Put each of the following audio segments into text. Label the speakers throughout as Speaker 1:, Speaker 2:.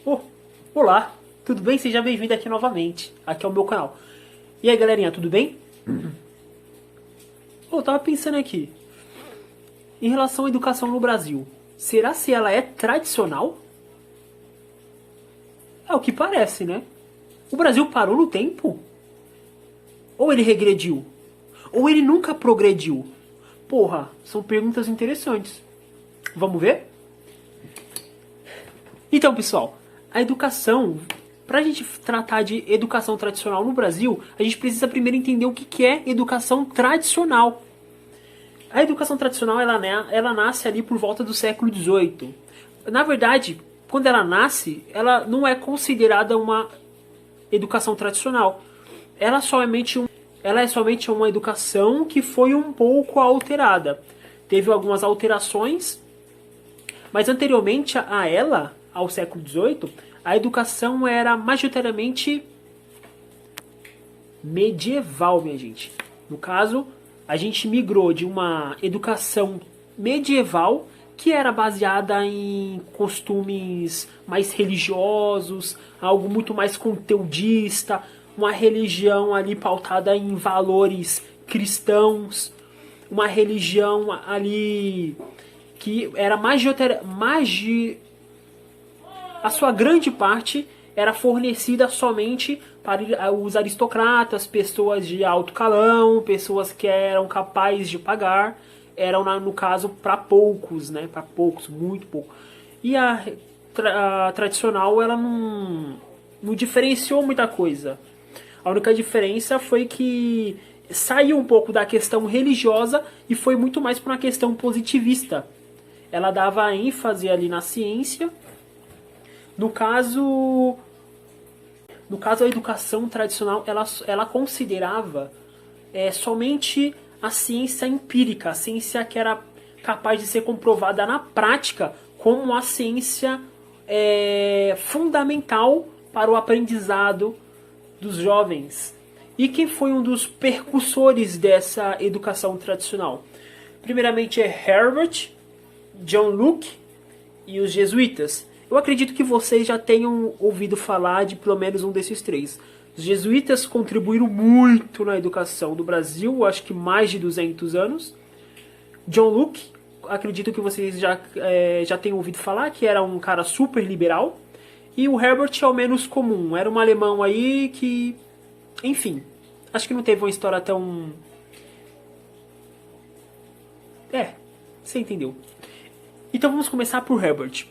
Speaker 1: Oh, olá, tudo bem? Seja bem-vindo aqui novamente. Aqui é o meu canal. E aí, galerinha, tudo bem? Eu tava pensando aqui, em relação à educação no Brasil, será se ela é tradicional? É o que parece, né? O Brasil parou no tempo? Ou ele regrediu? Ou ele nunca progrediu? Porra, são perguntas interessantes. Vamos ver? Então, pessoal, a educação, pra gente tratar de educação tradicional no Brasil, a gente precisa primeiro entender o que é educação tradicional. A educação tradicional ela nasce ali por volta do século XVIII. Na verdade, quando ela nasce, ela não é considerada uma educação tradicional. Ela é somente uma educação que foi um pouco alterada. Teve algumas alterações, mas anteriormente a ela, ao século XVIII, a educação era majoritariamente medieval, minha gente. No caso, a gente migrou de uma educação medieval que era baseada em costumes mais religiosos, algo muito mais conteudista, uma religião ali pautada em valores cristãos, uma religião ali que era a sua grande parte era fornecida somente para os aristocratas, pessoas de alto calão, pessoas que eram capazes de pagar, eram no caso para poucos, né? Para poucos, muito pouco. E a tradicional ela não diferenciou muita coisa. A única diferença foi que saiu um pouco da questão religiosa e foi muito mais para uma questão positivista. Ela dava ênfase ali na ciência. No caso, a educação tradicional ela considerava somente a ciência empírica, a ciência que era capaz de ser comprovada na prática como a ciência fundamental para o aprendizado dos jovens. E quem foi um dos percussores dessa educação tradicional? Primeiramente é Herbert, John Locke e os jesuítas. Eu acredito que vocês já tenham ouvido falar de pelo menos um desses três. Os jesuítas contribuíram muito na educação do Brasil, acho que mais de 200 anos. John Locke, acredito que vocês já tenham ouvido falar, que era um cara super liberal. E o Herbert é o menos comum, era um alemão aí que, enfim, acho que não teve uma história tão... você entendeu. Então vamos começar por Herbert.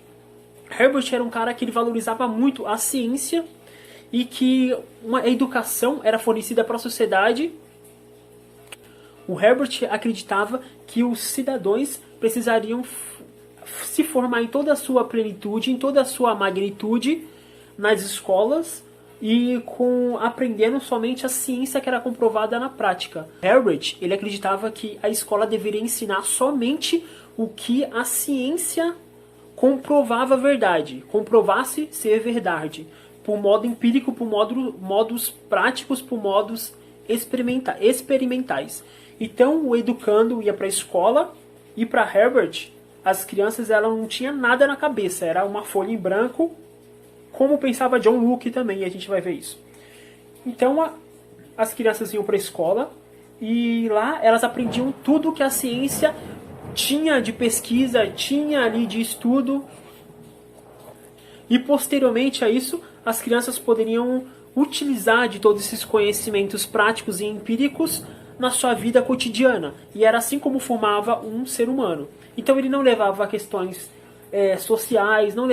Speaker 1: Herbert era um cara que ele valorizava muito a ciência e que uma educação era fornecida para a sociedade. O Herbert acreditava que os cidadãos precisariam se formar em toda a sua plenitude, em toda a sua magnitude nas escolas e aprendendo somente a ciência que era comprovada na prática. Herbert, ele acreditava que a escola deveria ensinar somente o que a ciência comprovava a verdade, comprovasse ser verdade, por modo empírico, por modos práticos, por modos experimentais. Então o educando ia para a escola e para Herbert as crianças elas não tinham nada na cabeça, era uma folha em branco, como pensava John Locke também, e a gente vai ver isso. Então as crianças iam para a escola e lá elas aprendiam tudo que a ciência tinha de pesquisa, tinha ali de estudo, e posteriormente a isso as crianças poderiam utilizar de todos esses conhecimentos práticos e empíricos na sua vida cotidiana, e era assim como formava um ser humano. Então ele não levava questões sociais, não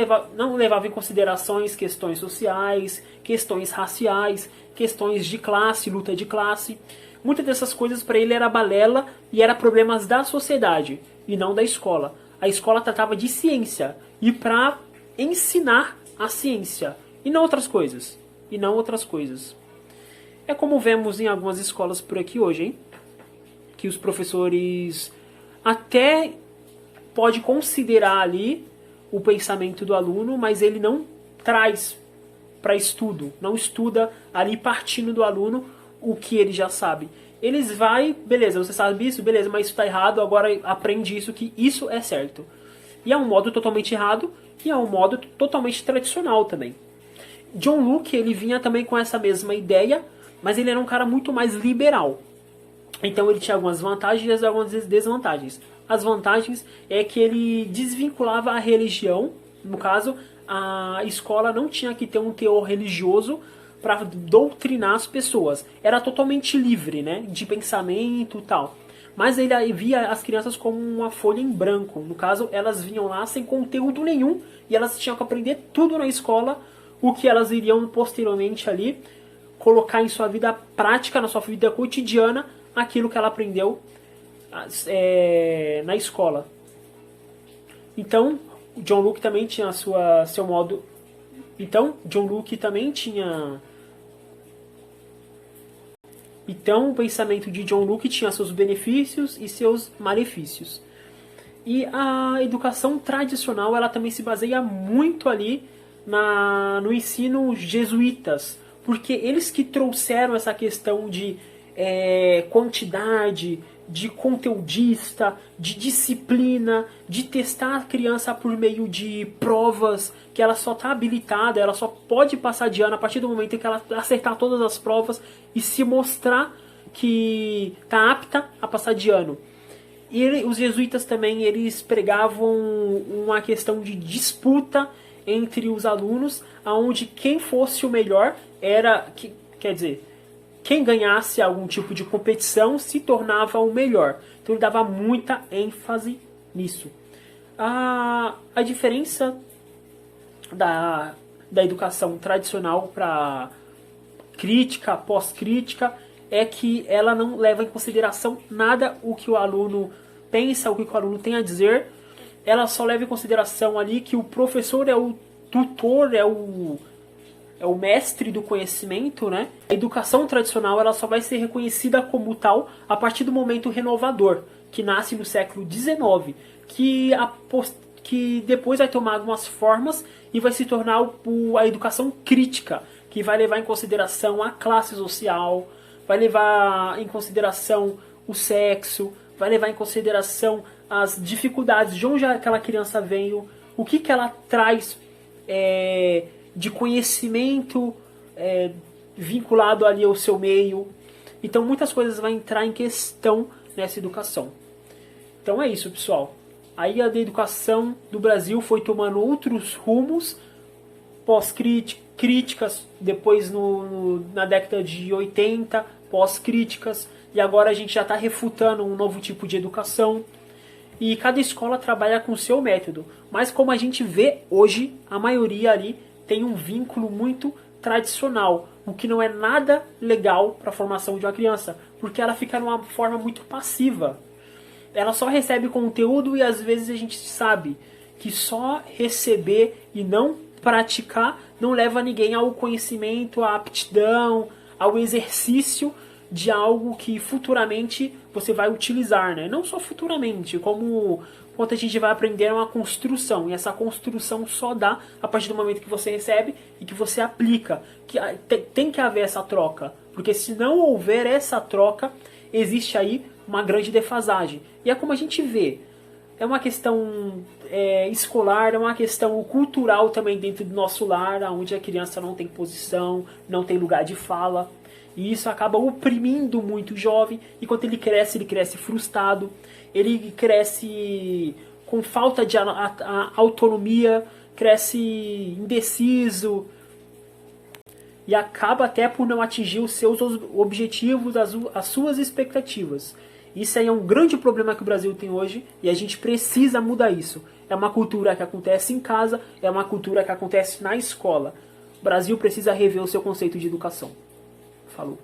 Speaker 1: levava em considerações questões sociais, questões raciais, questões de classe, luta de classe. Muitas dessas coisas para ele era balela e era problemas da sociedade e não da escola. A escola tratava de ciência e para ensinar a ciência e não outras coisas. É como vemos em algumas escolas por aqui hoje, hein? Que os professores até pode considerar ali o pensamento do aluno, mas ele não traz para estudo, não estuda ali partindo do aluno o que ele já sabe. Eles beleza, você sabe isso, beleza, mas isso está errado, agora aprende isso, que isso é certo. E é um modo totalmente errado e é um modo totalmente tradicional também. John Locke, ele vinha também com essa mesma ideia, mas ele era um cara muito mais liberal. Então ele tinha algumas vantagens e algumas desvantagens. As vantagens é que ele desvinculava a religião. No caso, a escola não tinha que ter um teor religioso para doutrinar as pessoas. Era totalmente livre, né, de pensamento e tal. Mas ele via as crianças como uma folha em branco. No caso, elas vinham lá sem conteúdo nenhum e elas tinham que aprender tudo na escola, o que elas iriam posteriormente ali colocar em sua vida prática, na sua vida cotidiana, aquilo que ela aprendeu na escola. Então, John Locke também tinha seu modo. Então, John Locke também tinha. Então, o pensamento de John Locke tinha seus benefícios e seus malefícios. E a educação tradicional, ela também se baseia muito ali no ensino jesuítas, porque eles que trouxeram essa questão de quantidade, de conteudista, de disciplina, de testar a criança por meio de provas, que ela só está habilitada, ela só pode passar de ano a partir do momento em que ela acertar todas as provas e se mostrar que está apta a passar de ano. E os jesuítas também, eles pregavam uma questão de disputa entre os alunos, onde quem fosse o melhor quer dizer, quem ganhasse algum tipo de competição se tornava o melhor. Então ele dava muita ênfase nisso. A diferença da educação tradicional para crítica, pós-crítica, é que ela não leva em consideração nada o que o aluno pensa, o que o aluno tem a dizer. Ela só leva em consideração ali que o professor é o tutor, é o mestre do conhecimento, né? A educação tradicional, ela só vai ser reconhecida como tal a partir do momento renovador, que nasce no século XIX, que depois vai tomar algumas formas e vai se tornar a educação crítica, que vai levar em consideração a classe social, vai levar em consideração o sexo, vai levar em consideração as dificuldades de onde aquela criança veio, o que ela traz de conhecimento vinculado ali ao seu meio. Então muitas coisas vão entrar em questão nessa educação. Então é isso, pessoal. Aí a educação do Brasil foi tomando outros rumos, pós-críticas, depois na década de 80, pós-críticas, e agora a gente já está refutando um novo tipo de educação. E cada escola trabalha com o seu método. Mas como a gente vê hoje, a maioria ali tem um vínculo muito tradicional, o que não é nada legal para a formação de uma criança, porque ela fica numa forma muito passiva. Ela só recebe conteúdo e às vezes a gente sabe que só receber e não praticar não leva ninguém ao conhecimento, à aptidão, ao exercício de algo que futuramente você vai utilizar, né? Não só futuramente, como quanto a gente vai aprender uma construção, e essa construção só dá a partir do momento que você recebe e que você aplica. Tem que haver essa troca, porque se não houver essa troca, existe aí uma grande defasagem. E é como a gente vê, é uma questão escolar, é uma questão cultural também dentro do nosso lar, onde a criança não tem posição, não tem lugar de fala. E isso acaba oprimindo muito o jovem, e quando ele cresce frustrado, ele cresce com falta de autonomia, cresce indeciso, e acaba até por não atingir os seus objetivos, as suas expectativas. Isso aí é um grande problema que o Brasil tem hoje, e a gente precisa mudar isso. É uma cultura que acontece em casa, é uma cultura que acontece na escola. O Brasil precisa rever o seu conceito de educação. Falou.